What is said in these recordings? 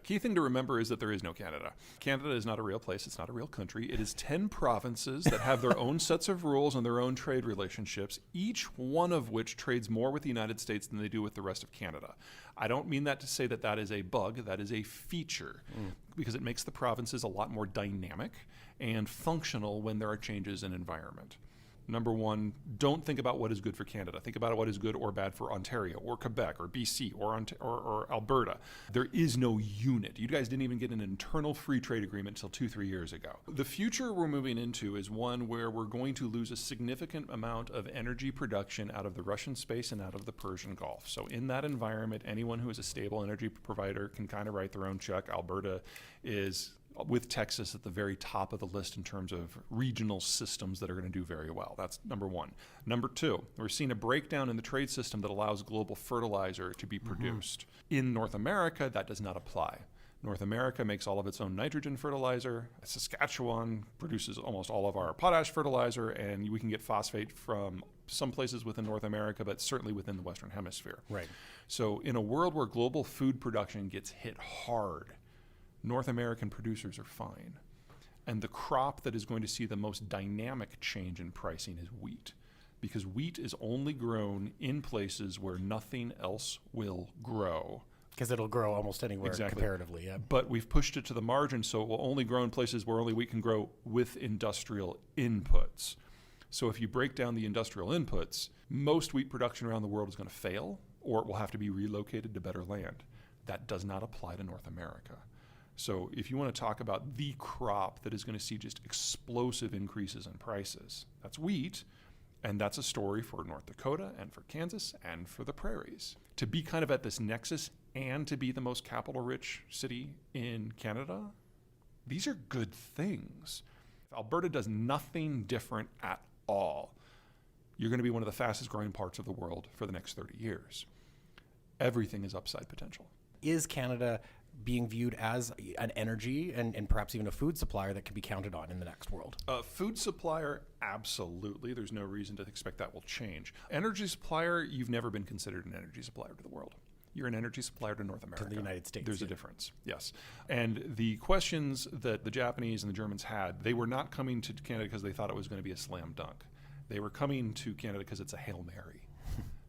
Key thing to remember is that there is no Canada. Canada is not a real place. It's not a real country. It is 10 provinces that have their own sets of rules and their own trade relationships, each one of which trades more with the United States than they do with the rest of Canada. I don't mean that to say that that is a bug. That is a feature because it makes the provinces a lot more dynamic and functional when there are changes in environment. Number one, don't think about what is good for Canada. Think about what is good or bad for Ontario or Quebec or BC or Alberta. There is no unit. You guys didn't even get an internal free trade agreement until 2-3 years ago. The future we're moving into is one where we're going to lose a significant amount of energy production out of the Russian space and out of the Persian Gulf. So in that environment, anyone who is a stable energy provider can kind of write their own check. Alberta is, with Texas, at the very top of the list in terms of regional systems that are going to do very well. That's number one. Number two, we're seeing a breakdown in the trade system that allows global fertilizer to be produced. In North America, that does not apply. North America makes all of its own nitrogen fertilizer. Saskatchewan produces almost all of our potash fertilizer, and we can get phosphate from some places within North America, but certainly within the Western Hemisphere. Right. So in a world where global food production gets hit hard, North American producers are fine. And the crop that is going to see the most dynamic change in pricing is wheat, because wheat is only grown in places where nothing else will grow. Because it'll grow almost anywhere comparatively. Yeah. But we've pushed it to the margin, so it will only grow in places where only wheat can grow with industrial inputs. So if you break down the industrial inputs, most wheat production around the world is going to fail, or it will have to be relocated to better land. That does not apply to North America. So if you want to talk about the crop that is going to see just explosive increases in prices, that's wheat, and that's a story for North Dakota and for Kansas and for the prairies. To be kind of at this nexus and to be the most capital-rich city in Canada, these are good things. If Alberta does nothing different at all, you're going to be one of the fastest growing parts of the world for the next 30 years. Everything is upside potential. Is Canada being viewed as an energy and perhaps even a food supplier that can be counted on in the next world? Food supplier, absolutely. There's no reason to expect that will change. Energy supplier, you've never been considered an energy supplier to the world. You're an energy supplier to North America. To the United States. There's a difference, yes. And the questions that the Japanese and the Germans had, they were not coming to Canada because they thought it was going to be a slam dunk. They were coming to Canada because it's a Hail Mary.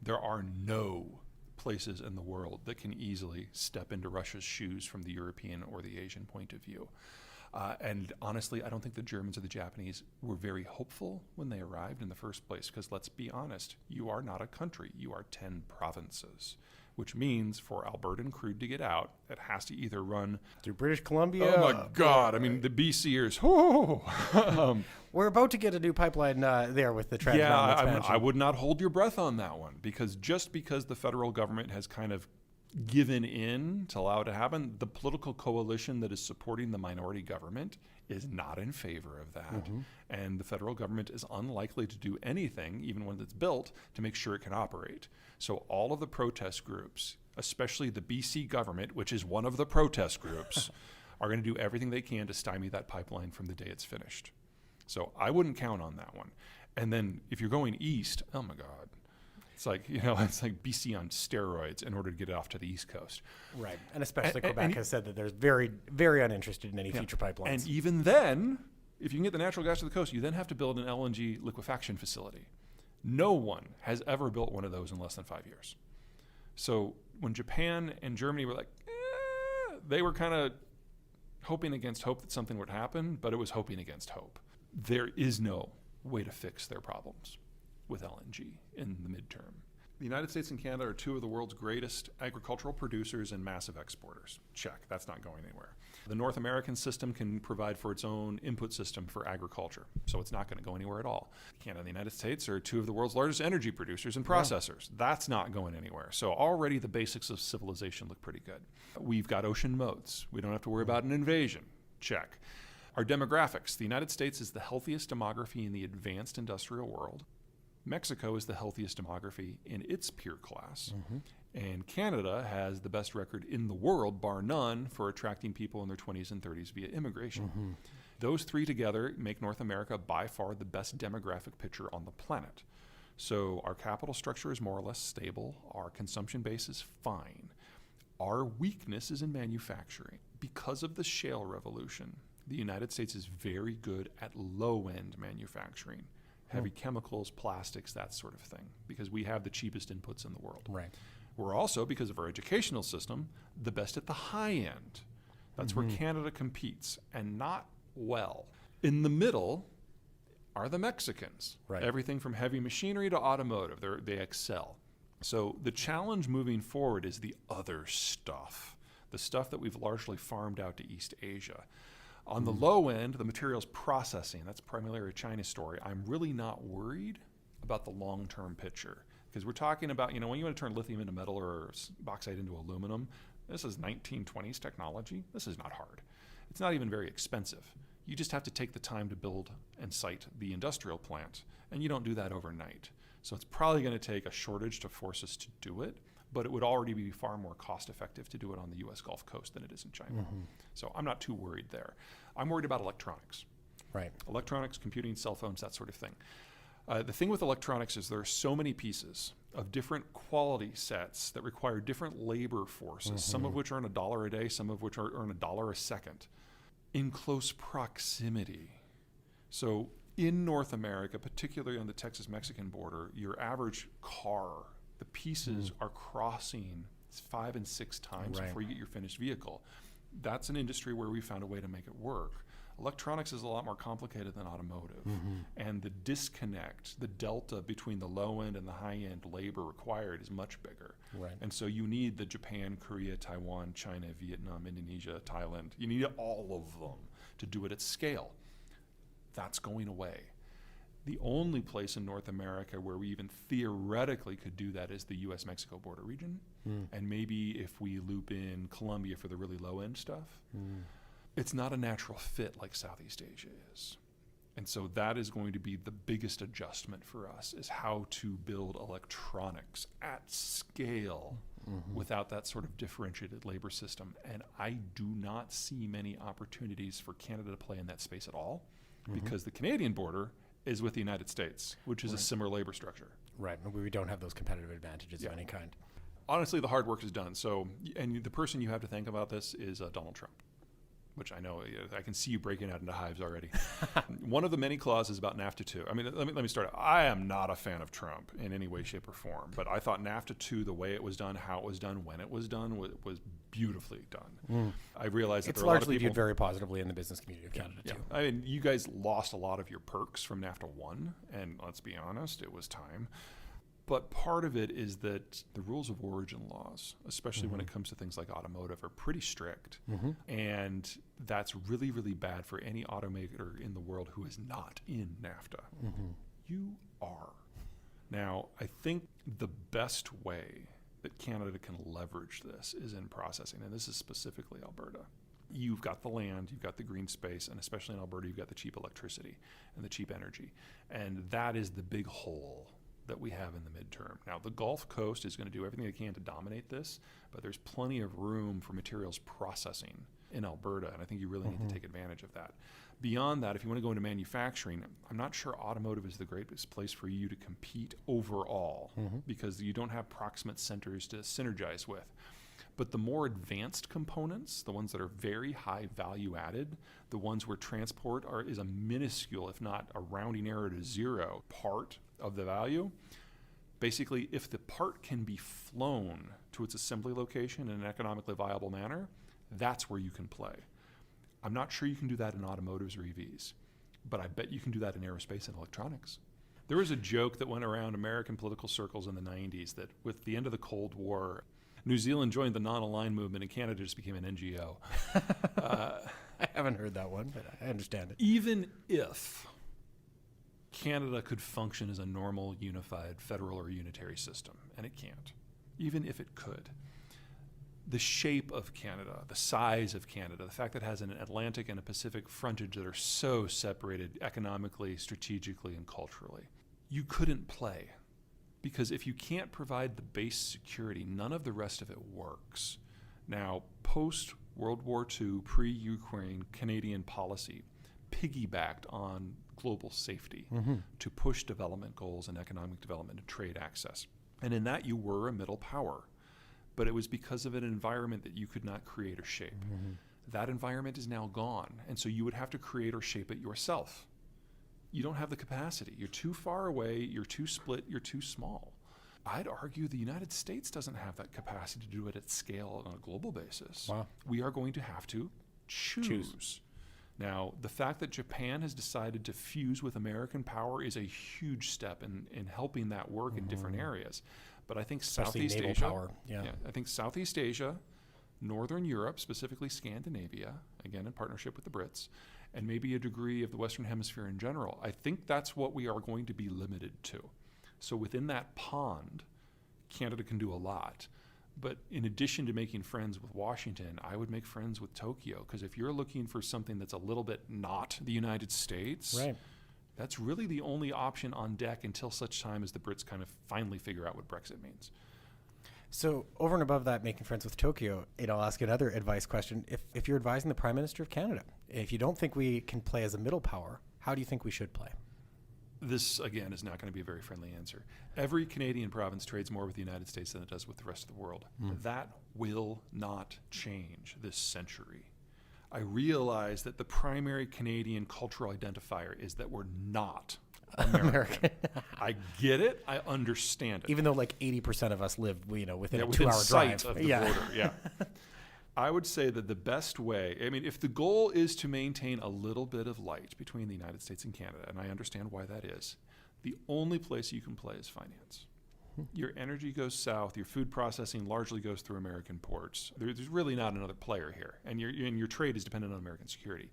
There are no places in the world that can easily step into Russia's shoes from the European or the Asian point of view. And honestly, I don't think the Germans or the Japanese were very hopeful when they arrived in the first place, because let's be honest, you are not a country, you are 10 provinces, which means for Albertan crude to get out, it has to either run through British Columbia. Oh my God, I mean, the BCers, we're about to get a new pipeline there with the Trans Mountain expansion. I would not hold your breath on that one, because just because the federal government has kind of given in to allow it to happen, the political coalition that is supporting the minority government is not in favor of that. And the federal government is unlikely to do anything, even when it's built, to make sure it can operate. So all of the protest groups, especially the BC government, which is one of the protest groups, are going to do everything they can to stymie that pipeline from the day it's finished. So I wouldn't count on that one. And then if you're going east, oh my God. It's like, it's like BC on steroids in order to get it off to the East Coast. Right. And especially Quebec has said that they're very, very uninterested in any future pipelines. And even then, if you can get the natural gas to the coast, you then have to build an LNG liquefaction facility. No one has ever built one of those in less than 5 years. So when Japan and Germany were like, they were kind of hoping against hope that something would happen, but it was hoping against hope. There is no way to fix their problems with LNG in the midterm. The United States and Canada are two of the world's greatest agricultural producers and massive exporters. Check, that's not going anywhere. The North American system can provide for its own input system for agriculture, so it's not going to go anywhere at all. Canada and the United States are two of the world's largest energy producers and processors. Yeah. That's not going anywhere. So already the basics of civilization look pretty good. We've got ocean moats. We don't have to worry about an invasion. Check. Our demographics. The United States is the healthiest demography in the advanced industrial world. Mexico is the healthiest demography in its peer class. And Canada has the best record in the world, bar none, for attracting people in their 20s and 30s via immigration. Those three together make North America by far the best demographic picture on the planet. So our capital structure is more or less stable. Our consumption base is fine. Our weakness is in manufacturing. Because of the shale revolution, the United States is very good at low-end manufacturing, heavy chemicals, plastics, that sort of thing, because we have the cheapest inputs in the world. Right. We're also, because of our educational system, the best at the high end. That's where Canada competes, and not well. In the middle are the Mexicans. Right. Everything from heavy machinery to automotive, they excel. So the challenge moving forward is the other stuff, the stuff that we've largely farmed out to East Asia. On the low end, the materials processing, that's primarily a China story. I'm really not worried about the long-term picture, because we're talking about, when you want to turn lithium into metal or bauxite into aluminum, this is 1920s technology. This is not hard. It's not even very expensive. You just have to take the time to build and site the industrial plant, and you don't do that overnight. So it's probably going to take a shortage to force us to do it, but it would already be far more cost effective to do it on the US Gulf Coast than it is in China. So I'm not too worried there. I'm worried about electronics. Right. Electronics, computing, cell phones, that sort of thing. The thing with electronics is there are so many pieces of different quality sets that require different labor forces, some of which earn $1 a day, some of which earn $1 a second, in close proximity. So in North America, particularly on the Texas-Mexican border, your average car, the pieces are crossing 5 and 6 times before you get your finished vehicle. That's an industry where we found a way to make it work. Electronics is a lot more complicated than automotive. And the disconnect, the delta between the low end and the high end labor required is much bigger. Right. And so you need the Japan, Korea, Taiwan, China, Vietnam, Indonesia, Thailand. You need all of them to do it at scale. That's going away. The only place in North America where we even theoretically could do that is the US-Mexico border region. And maybe if we loop in Colombia for the really low-end stuff. It's not a natural fit like Southeast Asia is. And so that is going to be the biggest adjustment for us, is how to build electronics at scale without that sort of differentiated labor system. And I do not see many opportunities for Canada to play in that space at all, because the Canadian border is with the United States, which is a similar labor structure. Right. We don't have those competitive advantages of any kind. Honestly, the hard work is done. So, and the person you have to think about this is Donald Trump, which I know, I can see you breaking out into hives already. One of the many clauses about NAFTA 2, I mean, let me start out. I am not a fan of Trump in any way, shape, or form, but I thought NAFTA 2, the way it was done, how it was done, when it was done, was beautifully done. I realized that It's there are a lot of largely people viewed very positively in the business community of Canada, too. I mean, you guys lost a lot of your perks from NAFTA 1, and let's be honest, it was time. But part of it is that the rules of origin laws, especially when it comes to things like automotive, are pretty strict. And that's really, really bad for any automaker in the world who is not in NAFTA. You are. Now, I think the best way that Canada can leverage this is in processing, and this is specifically Alberta. You've got the land, you've got the green space, and especially in Alberta, you've got the cheap electricity and the cheap energy. And that is the big hole that we have in the midterm. Now, the Gulf Coast is going to do everything they can to dominate this, but there's plenty of room for materials processing in Alberta, and I think you really need to take advantage of that. Beyond that, if you want to go into manufacturing, I'm not sure automotive is the greatest place for you to compete overall, because you don't have proximate centers to synergize with. But the more advanced components, the ones that are very high value added, the ones where transport is a minuscule, if not a rounding error to zero, part of the value, basically, if the part can be flown to its assembly location in an economically viable manner, that's where you can play. I'm not sure you can do that in automotives or EVs, but I bet you can do that in aerospace and electronics. There was a joke that went around American political circles in the 90s that with the end of the Cold War, New Zealand joined the non-aligned movement and Canada just became an NGO. I haven't heard that one, but I understand it. Even if Canada could function as a normal, unified, federal or unitary system, and it can't, even if it could, the shape of Canada, the size of Canada, the fact that it has an Atlantic and a Pacific frontage that are so separated economically, strategically, and culturally, you couldn't play. Because if you can't provide the base security, none of the rest of it works. Now, post-World War II, pre-Ukraine Canadian policy piggybacked on global safety to push development goals and economic development and trade access. And in that, you were a middle power. but it was because of an environment that you could not create or shape. That environment is now gone, and so you would have to create or shape it yourself. You don't have the capacity. You're too far away, you're too split, you're too small. I'd argue the United States doesn't have that capacity to do it at scale on a global basis. Wow. We are going to have to choose. Now, the fact that Japan has decided to fuse with American power is a huge step in helping that work in different areas. But I think Especially Southeast naval Asia, power. Yeah. I think Southeast Asia, Northern Europe, specifically Scandinavia, again in partnership with the Brits, and maybe a degree of the Western Hemisphere in general, I think that's what we are going to be limited to. So within that pond, Canada can do a lot. But in addition to making friends with Washington, I would make friends with Tokyo, because if you're looking for something that's a little bit not the United States, Right. that's really the only option on deck until such time as the Brits kind of finally figure out what Brexit means. So over and above that, making friends with Tokyo, I'll ask you another advice question. If you're advising the Prime Minister of Canada, if you don't think we can play as a middle power, how do you think we should play? This, again, is not going to be a very friendly answer. Every Canadian province trades more with the United States than it does with the rest of the world. That will not change this century. I realize that the primary Canadian cultural identifier is that we're not American. I get it. I understand it. Even though like 80% of us live, within a within 2-hour sight drive. of the border. Yeah. I would say that the best way, if the goal is to maintain a little bit of light between the United States and Canada, and I understand why that is, the only place you can play is finance. Your energy goes south, your food processing largely goes through American ports. There's really not another player here, and your trade is dependent on American security.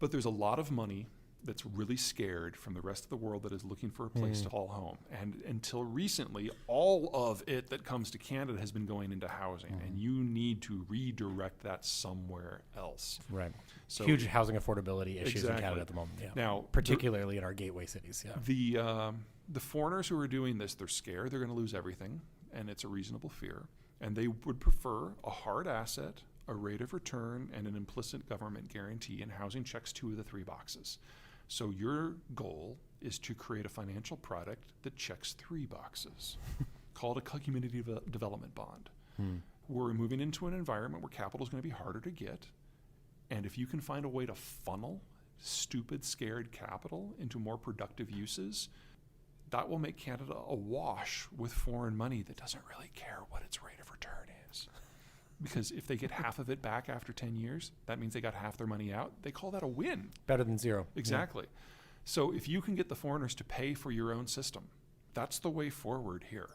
But there's a lot of money that's really scared from the rest of the world that is looking for a place to call home. And until recently, all of it that comes to Canada has been going into housing, and you need to redirect that somewhere else. Right. So huge housing affordability issues in Exactly. Canada at the moment. Yeah. Now, particularly in our gateway cities. Yeah. the foreigners who are doing this, they're scared. They're going to lose everything, and it's a reasonable fear. And they would prefer a hard asset, a rate of return, and an implicit government guarantee, and housing checks 2 of the 3 boxes. So your goal is to create a financial product that checks 3 boxes, called a community development bond. We're moving into an environment where capital is going to be harder to get. And if you can find a way to funnel stupid, scared capital into more productive uses, that will make Canada awash with foreign money that doesn't really care what its rate of return is. Because if they get half of it back after 10 years, that means they got half their money out. They call that a win. Better than zero. Exactly. So if you can get the foreigners to pay for your own system, that's the way forward here.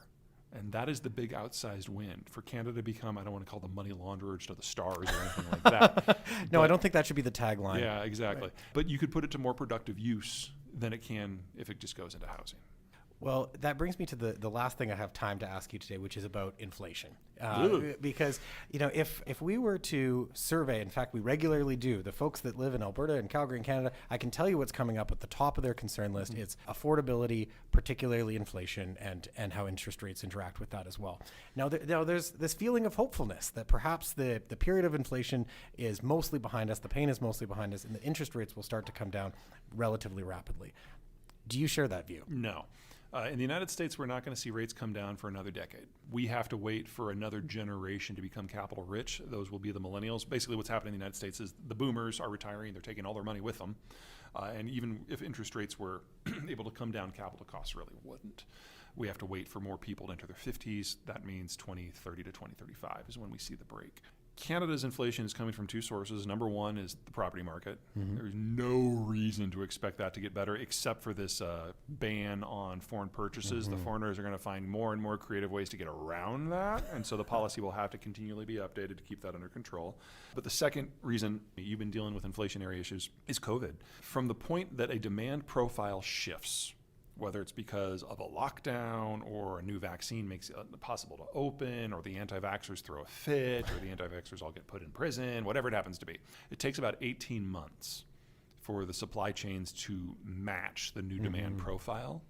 And that is the big outsized win for Canada to become, I don't want to call them money launderers to the stars or anything like that. No, I don't think that should be the tagline. Yeah, exactly. Right. But you could put it to more productive use than it can if it just goes into housing. Well, that brings me to the last thing I have time to ask you today, which is about inflation. Because, if we were to survey, in fact, we regularly do, the folks that live in Alberta and Calgary and Canada, I can tell you what's coming up at the top of their concern list. It's affordability, particularly inflation, and how interest rates interact with that as well. Now, there's this feeling of hopefulness that perhaps the period of inflation is mostly behind us, the pain is mostly behind us, and the interest rates will start to come down relatively rapidly. Do you share that view? No. In the United States, we're not going to see rates come down for another decade. We have to wait for another generation to become capital rich. Those will be the millennials. Basically, what's happening in the United States is the boomers are retiring. They're taking all their money with them. And even if interest rates were able to come down, capital costs really wouldn't. We have to wait for more people to enter their 50s. That means 2030 to 2035 is when we see the break. Canada's inflation is coming from 2 sources. Number one is the property market. There's no reason to expect that to get better except for this ban on foreign purchases. The foreigners are going to find more and more creative ways to get around that. And so the policy will have to continually be updated to keep that under control. But the second reason you've been dealing with inflationary issues is COVID. From the point that a demand profile shifts, whether it's because of a lockdown or a new vaccine makes it possible to open, or the anti-vaxxers throw a fit, or the anti-vaxxers all get put in prison, whatever it happens to be. It takes about 18 months for the supply chains to match the new demand profile.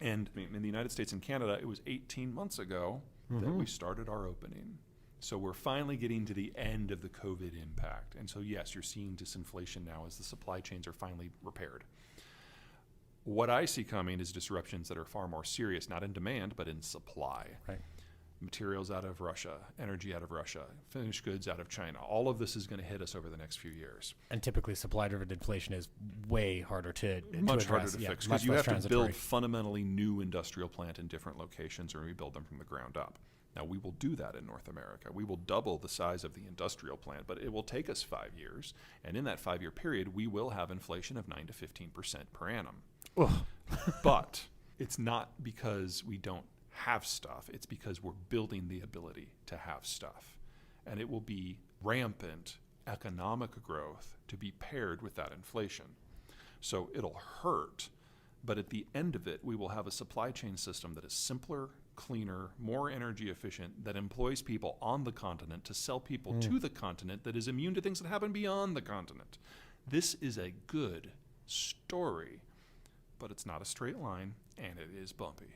And in the United States and Canada, it was 18 months ago that we started our opening. So we're finally getting to the end of the COVID impact. And so yes, you're seeing disinflation now as the supply chains are finally repaired. What I see coming is disruptions that are far more serious, not in demand, but in supply. Right. materials out of Russia, energy out of Russia, finished goods out of China. All of this is going to hit us over the next few years. And typically supply-driven inflation is way harder to Much address. harder to fix because much you less have to transitory. build fundamentally new industrial plant in different locations or rebuild them from the ground up. Now, we will do that in North America. We will double the size of the industrial plant, but it will take us 5 years. And in that 5-year period, we will have inflation of 9 to 15% per annum. But it's not because we don't have stuff. It's because we're building the ability to have stuff. And it will be rampant economic growth to be paired with that inflation. So it'll hurt, but at the end of it, we will have a supply chain system that is simpler, cleaner, more energy efficient, that employs people on the continent to sell people to the continent, that is immune to things that happen beyond the continent. This is a good story, but it's not a straight line, and it is bumpy.